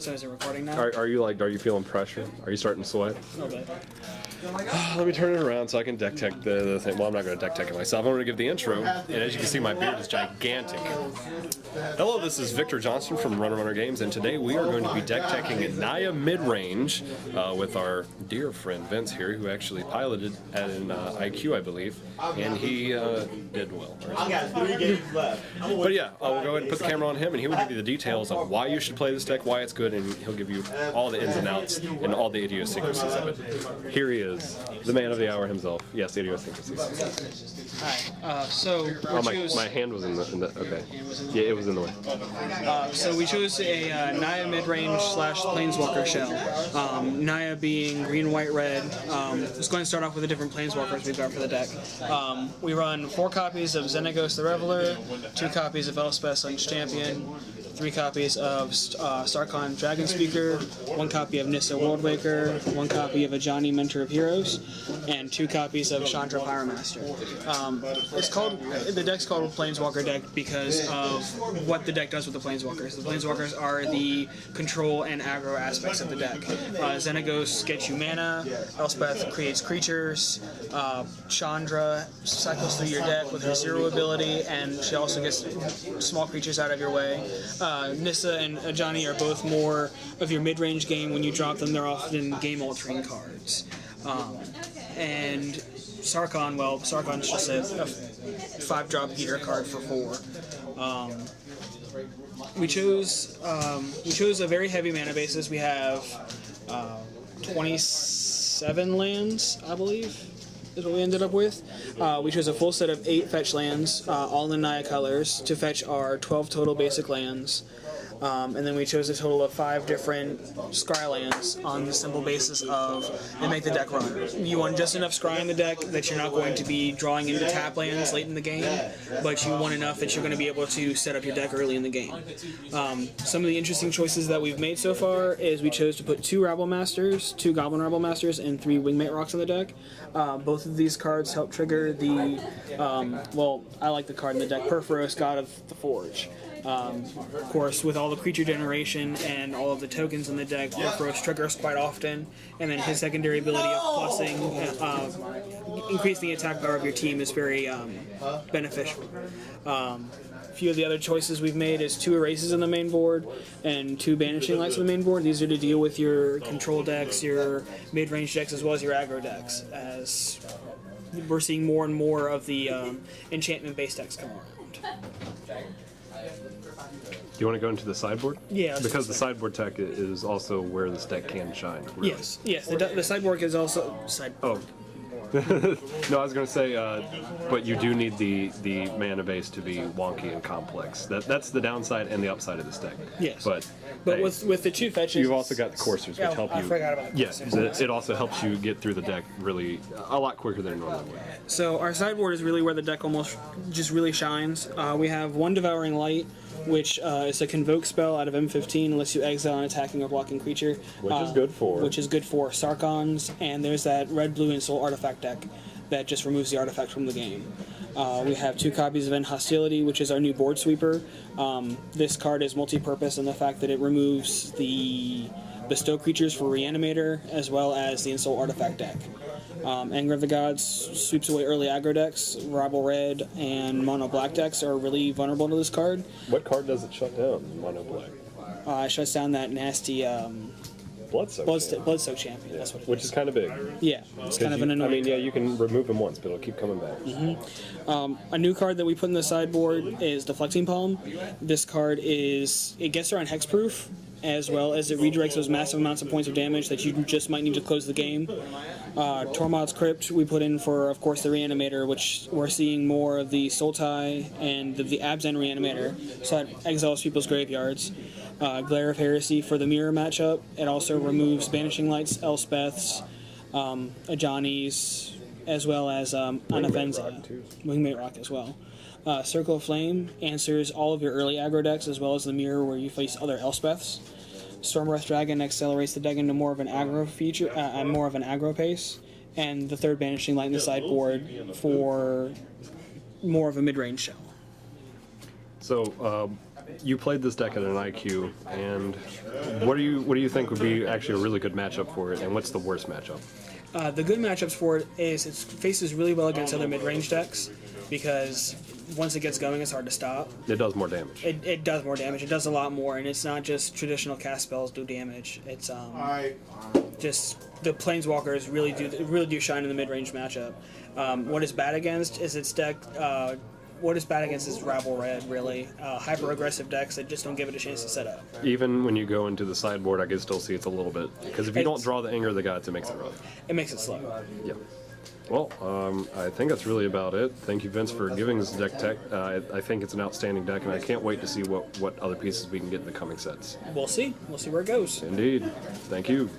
So is it recording now? Are you feeling pressure? Are you starting to sweat? A little bit. Let me turn it around so I can deck tech the thing. Well, I'm not going to deck tech it myself. I'm going to give the intro, and as you can see, my beard is gigantic. Hello, this is Victor Johnston from Runner Games, and today we are going to be deck teching Naya mid-range with our dear friend Vince here, who actually piloted at an IQ, I believe, and he did well. I got 3 games left. But yeah, we'll go ahead and put the camera on him, and he will give you the details of why you should play this deck, why it's good, and he'll give you all the ins and outs and all the idiosyncrasies of it. Here he is, the man of the hour himself. Yes, the idiosyncrasies. Hi. So we My hand was in the okay. Yeah, it was in the way. So we chose a Naya mid-range / Planeswalker shell. Naya being green, white, red. Let's go ahead and start off with the different Planeswalkers we've got for the deck. We run 4 copies of Xenagos the Reveler, 2 copies of Elspeth Sun's Champion, 3 copies of Sarkhan Dragon Speaker, 1 copy of Nissa Worldwaker, 1 copy of Ajani Mentor of Heroes, and 2 copies of Chandra Pyromaster. The deck's called Planeswalker deck because of what the deck does with the Planeswalkers. The Planeswalkers are the control and aggro aspects of the deck. Xenagos gets you mana, Elspeth creates creatures, Chandra cycles through your deck with her 0 ability, and she also gets small creatures out of your way. Nissa and Ajani are both more of your mid-range game. When you drop them, they're often game-altering cards. And Sarkhan, well, Sarkhan's just a 5-drop heater card for 4. We chose a very heavy mana basis. We have 27 lands, I believe, is what we ended up with. We chose a full set of 8 fetch lands, all in Naya colors, to fetch our 12 total basic lands. And then we chose a total of 5 different scry lands on the simple basis of they make the deck run. You want just enough scry in the deck that you're not going to be drawing into tap lands late in the game, but you want enough that you're going to be able to set up your deck early in the game. Some of the interesting choices that we've made so far is we chose to put 2 Rabble Masters, 2 Goblin Rabble Masters, and 3 Wingmate Rocks on the deck. Both of these cards help trigger the, well, I like the card in the deck, Perforos, God of the Forge. Of course, with all the creature generation and all of the tokens in the deck, Perforos triggers quite often, and then his secondary ability of plussing, increasing the attack power of your team is very beneficial. A few of the other choices we've made is 2 erases on the main board and 2 banishing lights on the main board. These are to deal with your control decks, your mid-range decks, as well as your aggro decks, as we're seeing more and more of the enchantment-based decks come around. Do you want to go into the sideboard? Yeah. Because the sideboard tech is also where this deck can shine. Really. Yes. The sideboard is also Oh. No, I was going to say, but you do need the mana base to be wonky and complex. That's the downside and the upside of this deck. Yes. But hey, with the 2 fetches, you've also got the coursers, which help you. I forgot about Yes, it also helps you get through the deck really a lot quicker than it normally would. So our sideboard is really where the deck almost just really shines. We have 1 Devouring Light, which is a Convoke spell out of M15, lets you exile an attacking or blocking creature. Which is good for? Which is good for Sarkhans, and there's that red, blue, and soul artifact deck that just removes the artifact from the game. We have 2 copies of End Hostility, which is our new board sweeper. This card is multi-purpose in the fact that it removes the Bestow creatures for Reanimator, as well as the Insult artifact deck. Anger of the Gods sweeps away early aggro decks. Rabble Red and Mono Black decks are really vulnerable to this card. What card does it shut down? Mono Black. It shuts down that nasty Bloodsoak Champion. That's what it Which is. is kind of big. Yeah, it's kind of an annoying. I mean, yeah, you can remove him once, but it'll keep coming back. A new card that we put in the sideboard is Deflecting Palm. This card it gets around hexproof, as well as it redirects those massive amounts of points of damage that you just might need to close the game. Tormod's Crypt we put in for, of course, the Reanimator, which we're seeing more of the Sultai and the Abzan Reanimator, so that exiles people's graveyards. Glare of Heresy for the Mirror matchup. It also removes Banishing Lights, Elspeths, Ajani's, as well as Anafenza. Wingmate Rock as well. Circle of Flame answers all of your early aggro decks, as well as the Mirror where you face other Elspeths. Stormbreath Dragon accelerates the deck into more of an aggro feature, more of an aggro pace. And the 3rd Banishing Light in the sideboard for more of a mid-range shell. So, you played this deck at an IQ, and what do you think would be actually a really good matchup for it, and what's the worst matchup? The good matchups for it is it faces really well against other mid-range decks because once it gets going, it's hard to stop. It does more damage. It does more damage. It does a lot more, and it's not just traditional cast spells do damage. It's just the planeswalkers really do shine in the mid-range matchup. What it's bad against is its deck. What it's bad against is Rabble Red, really. Hyper-aggressive decks that just don't give it a chance to set up. Even when you go into the sideboard, I can still see it's a little bit, because if you don't draw the Anger of the Gods, it makes it rough. It makes it slow. Yeah. Well, I think that's really about it. Thank you, Vince, for giving us deck tech. I think it's an outstanding deck, and I can't wait to see what other pieces we can get in the coming sets. We'll see. We'll see where it goes. Indeed. Thank you.